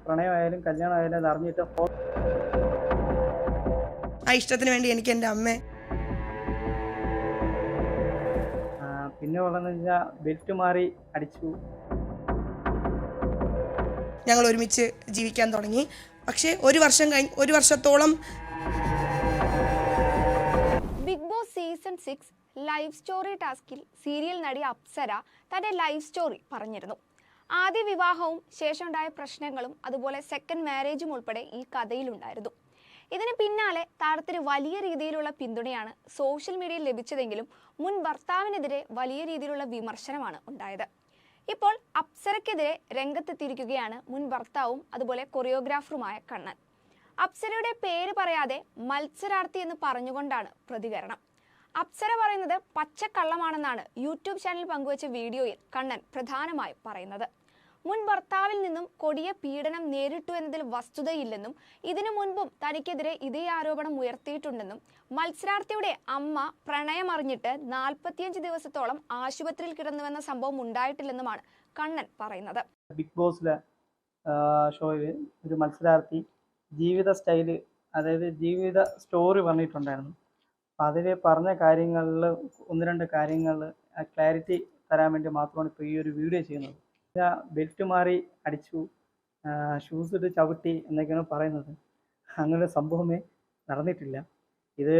പ്രണയമായാലും കല്യാണമായാലും അത് അറിഞ്ഞിട്ട് ആ ഇഷ്ടത്തിന് വേണ്ടി എനിക്ക് എൻ്റെ അമ്മ പിന്നെ ഉള്ളതെന്ന് വെച്ചാൽ ബെൽറ്റ് മാറി അടിച്ചു. ഞങ്ങൾ ഒരുമിച്ച് ജീവിക്കാൻ തുടങ്ങി. പക്ഷേ ഒരു വർഷത്തോളം Big Boss season 6 live story ടാസ്കിൽ സീരിയൽ നടി അപ്സര തന്റെ ലൈഫ് സ്റ്റോറി പറഞ്ഞിരുന്നു. ആദ്യ വിവാഹവും ശേഷമുണ്ടായ പ്രശ്നങ്ങളും അതുപോലെ സെക്കൻഡ് മാരേജും ഉൾപ്പെടെ ഈ കഥയിലുണ്ടായിരുന്നു. ഇതിന് പിന്നാലെ താരത്തിന് വലിയ രീതിയിലുള്ള പിന്തുണയാണ് സോഷ്യൽ മീഡിയയിൽ ലഭിച്ചതെങ്കിലും മുൻ ഭർത്താവിനെതിരെ വലിയ രീതിയിലുള്ള വിമർശനമാണ് ഉണ്ടായത്. ഇപ്പോൾ അപ്സരയ്ക്കെതിരെ രംഗത്തെത്തിയിരിക്കുകയാണ് മുൻ ഭർത്താവും അതുപോലെ കൊറിയോഗ്രാഫറുമായ കണ്ണൻ. അപ്സരയുടെ പേര് പറയാതെ മത്സരാർത്ഥി എന്ന് പറഞ്ഞുകൊണ്ടാണ് പ്രതികരണം. അപ്സര പറയുന്നത് പച്ചക്കള്ളമാണെന്നാണ് യൂട്യൂബ് ചാനലിൽ പങ്കുവച്ച വീഡിയോയിൽ കണ്ണൻ പ്രധാനമായും പറയുന്നത്. മുൻ ഭർത്താവിൽ നിന്നും കൊടിയ പീഡനം നേരിട്ടു എന്നതിൽ വസ്തുതയില്ലെന്നും ഇതിനു മുൻപും തനിക്കെതിരെ ഇതേ ആരോപണം ഉയർത്തിയിട്ടുണ്ടെന്നും മത്സരാർത്ഥിയുടെ അമ്മ പ്രണയമറിഞ്ഞിട്ട് 45 ദിവസത്തോളം ആശുപത്രിയിൽ കിടന്നുവെന്ന സംഭവം ഉണ്ടായിട്ടില്ലെന്നുമാണ് കണ്ണൻ പറയുന്നത്. ബിഗ് ബോസിലെ ഷോയിൽ ഒരു മത്സരാർത്ഥി ജീവിത സ്റ്റൈല്, അതായത് ജീവിത സ്റ്റോറി പറഞ്ഞിട്ടുണ്ടായിരുന്നു. അപ്പം അതിൽ പറഞ്ഞ കാര്യങ്ങളിൽ 1-2 കാര്യങ്ങളിൽ ക്ലാരിറ്റി തരാൻ വേണ്ടി മാത്രമാണ് ഇപ്പോൾ ഈ ഒരു വീഡിയോ ചെയ്യുന്നത്. ബെൽറ്റ് മാറി അടിച്ചു, ഷൂസ് ഇട്ട് ചവിട്ടി എന്നൊക്കെയാണ് പറയുന്നത്. അങ്ങനെ ഒരു സംഭവമേ നടന്നിട്ടില്ല. ഇത്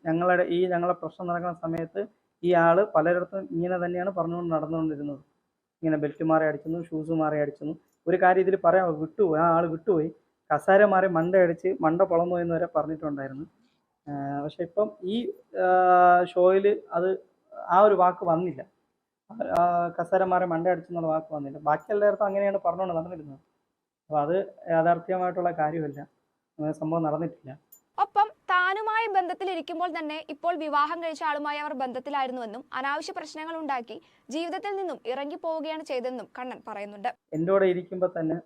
ഞങ്ങളെ പ്രശ്നം നടക്കുന്ന സമയത്ത് ഈ ആള് പലരിടത്തും ഇങ്ങനെ തന്നെയാണ് പറഞ്ഞുകൊണ്ട് നടന്നുകൊണ്ടിരുന്നത്. ഇങ്ങനെ ബെൽറ്റ് മാറി അടിച്ചെന്നു, ഷൂസ് മാറി അടിച്ചെന്നു. ഒരു കാര്യം ഇതിൽ പറയാൻ വിട്ടുപോയി, ആ ആൾ വിട്ടുപോയി. കസാര മാറി മണ്ട പൊളന്നു എന്ന് വരെ പറഞ്ഞിട്ടുണ്ടായിരുന്നു. പക്ഷെ ഇപ്പം ഈ ഷോയിൽ അത് ആ ഒരു വാക്ക് വന്നില്ല. കസേര മാറി മണ്ട അടിച്ചെന്നുള്ള വാക്ക് വന്നില്ല. ബാക്കി എല്ലായിടത്തും അങ്ങനെയാണ് പറഞ്ഞുകൊണ്ട് നടന്നിരുന്നത്. അപ്പോൾ അത് യാഥാർത്ഥ്യമായിട്ടുള്ള കാര്യമല്ല, അങ്ങനെ സംഭവം നടന്നിട്ടില്ല. ഒപ്പം താനുമായി ബന്ധത്തിലിരിക്കുമ്പോൾ തന്നെ ഇപ്പോൾ വിവാഹം കഴിച്ച ആളുമായി അവർ ബന്ധത്തിലായിരുന്നുവെന്നും അനാവശ്യ പ്രശ്നങ്ങൾ ഉണ്ടാക്കി ജീവിതത്തിൽ നിന്നും ഇറങ്ങി പോവുകയാണ് ചെയ്തതെന്നും കണ്ണൻ പറയുന്നുണ്ട്. എൻ്റെ കൂടെ ഇരിക്കുമ്പോൾ തന്നെ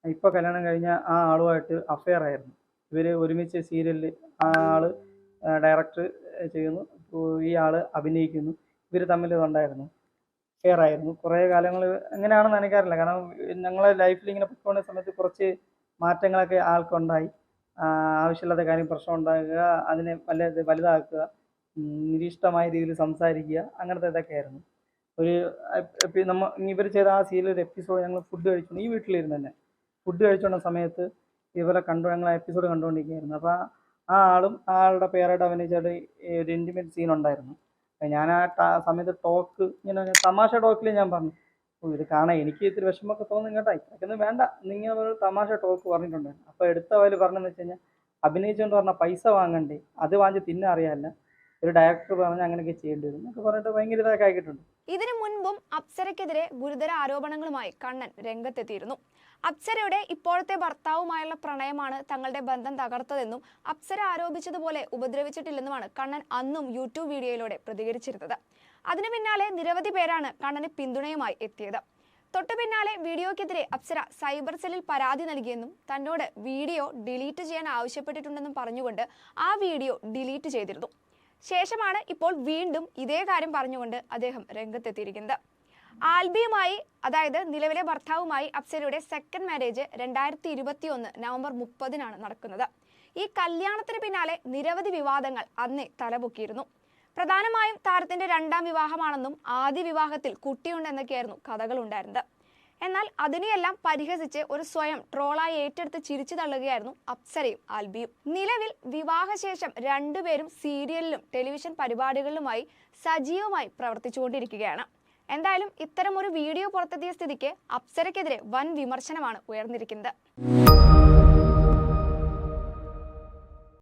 ഇപ്പോൾ കല്യാണം കഴിഞ്ഞ ആ ആളുമായിട്ട് അഫെയർ ആയിരുന്നു. ഇവർ ഒരുമിച്ച് സീരിയലിൽ ആ ആള് ഡയറക്റ്റ് ചെയ്യുന്നു, ഈ ആള് അഭിനയിക്കുന്നു. ഇവർ തമ്മിൽ ഇതുണ്ടായിരുന്നു, ഫെയർ ആയിരുന്നു. കുറേ കാലങ്ങൾ എങ്ങനെയാണെന്ന് എനിക്കറിയില്ല. കാരണം ഞങ്ങളെ ലൈഫിൽ ഇങ്ങനെ പൊയ്ക്കൊണ്ട സമയത്ത് കുറച്ച് മാറ്റങ്ങളൊക്കെ ആൾക്കുണ്ടായി. ആവശ്യമില്ലാത്ത കാര്യം പ്രശ്നം ഉണ്ടാക്കുക, അതിനെ വലുതാക്കുക, നിരീഷ്ടമായ രീതിയിൽ സംസാരിക്കുക, അങ്ങനത്തെ ഇതൊക്കെ ആയിരുന്നു. ഇവർ ചെയ്ത ആ സീരിയൽ എപ്പിസോഡ് ഞങ്ങൾ ഫുഡ് കഴിച്ചു, ഈ വീട്ടിലിരുന്ന് തന്നെ ഫുഡ് കഴിച്ചുകൊണ്ട സമയത്ത് ഇവരെ ഞങ്ങൾ എപ്പിസോഡ് കണ്ടുകൊണ്ടിരിക്കുകയായിരുന്നു. അപ്പോൾ ആ ആളും ആളുടെ പേരായിട്ട് അഭിനയിച്ചായിട്ട് ഒരു ഇൻറ്റിമേറ്റ് സീൻ ഉണ്ടായിരുന്നു. ഞാൻ ആ സമയത്ത് ടോക്ക് ഇങ്ങനെ തമാശ ടോക്കിൽ ഞാൻ പറഞ്ഞു, ഇത് കാണാൻ എനിക്ക് ഇത്തിരി വിഷമമൊക്കെ തോന്നും കേട്ടോ, ഇതൊന്നും വേണ്ട, നിങ്ങൾ ഒരു തമാശ ടോക്ക് പറഞ്ഞിട്ടുണ്ടായിരുന്നു. അപ്പോൾ എടുത്ത വയൽ പറഞ്ഞതെന്ന് വെച്ച് കഴിഞ്ഞാൽ അഭിനയിച്ചുകൊണ്ട് പറഞ്ഞാൽ പൈസ വാങ്ങണ്ടേ, അത് വാങ്ങിച്ച് തിന്നെ അറിയാമല്ല, ഒരു ഡയറക്ടർ പറഞ്ഞാൽ അങ്ങനെയൊക്കെ ചെയ്യേണ്ടി വരും എന്നൊക്കെ പറഞ്ഞിട്ട് ഭയങ്കര ഇതൊക്കെ ആക്കിയിട്ടുണ്ട്. ഇതിനു മുൻപും അപ്സരയ്ക്കെതിരെ ഗുരുതര ആരോപണങ്ങളുമായി കണ്ണൻ രംഗത്തെത്തിയിരുന്നു. അപ്സരയുടെ ഇപ്പോഴത്തെ ഭർത്താവുമായുള്ള പ്രണയമാണ് തങ്ങളുടെ ബന്ധം തകർത്തതെന്നും അപ്സര ആരോപിച്ചതുപോലെ ഉപദ്രവിച്ചിട്ടില്ലെന്നുമാണ് കണ്ണൻ അന്നും യൂട്യൂബ് വീഡിയോയിലൂടെ പ്രതികരിച്ചിരുന്നത്. അതിനു പിന്നാലെ നിരവധി പേരാണ് കണ്ണന് പിന്തുണയുമായി എത്തിയത്. തൊട്ടു പിന്നാലെ വീഡിയോക്കെതിരെ അപ്സര സൈബർ സെല്ലിൽ പരാതി നൽകിയെന്നും തന്നോട് വീഡിയോ ഡിലീറ്റ് ചെയ്യാൻ ആവശ്യപ്പെട്ടിട്ടുണ്ടെന്നും പറഞ്ഞുകൊണ്ട് ആ വീഡിയോ ഡിലീറ്റ് ചെയ്തിരുന്നു. ശേഷമാണ് ഇപ്പോൾ വീണ്ടും ഇതേ കാര്യം പറഞ്ഞുകൊണ്ട് അദ്ദേഹം രംഗത്തെത്തിയിരിക്കുന്നത്. ആൽബിയുമായി, അതായത് നിലവിലെ ഭർത്താവുമായി അപ്സരയുടെ സെക്കൻഡ് മാരേജ് 2021 നവംബർ 30-നാണ് നടക്കുന്നത്. ഈ കല്യാണത്തിന് പിന്നാലെ നിരവധി വിവാദങ്ങൾ അന്നേ തലപൊക്കിയിരുന്നു. പ്രധാനമായും താരത്തിന്റെ 2ാം വിവാഹമാണെന്നും ആദ്യ വിവാഹത്തിൽ കുട്ടിയുണ്ടെന്നൊക്കെയായിരുന്നു കഥകൾ ഉണ്ടായിരുന്നത്. എന്നാൽ അതിനെയെല്ലാം പരിഹസിച്ച് ഒരു സ്വയം ട്രോളായി ഏറ്റെടുത്ത് ചിരിച്ചു തള്ളുകയായിരുന്നു അപ്സരയും ആൽബിയും. നിലവിൽ വിവാഹശേഷം രണ്ടുപേരും സീരിയലിലും ടെലിവിഷൻ പരിപാടികളിലുമായി സജീവമായി പ്രവർത്തിച്ചുകൊണ്ടിരിക്കുകയാണ്. എന്തായാലും ഇത്തരം ഒരു വീഡിയോ പുറത്തെത്തിയ സ്ഥിതിക്ക് അപ്സരയ്ക്കെതിരെ വൻ വിമർശനമാണ് ഉയർന്നിരിക്കുന്നത്.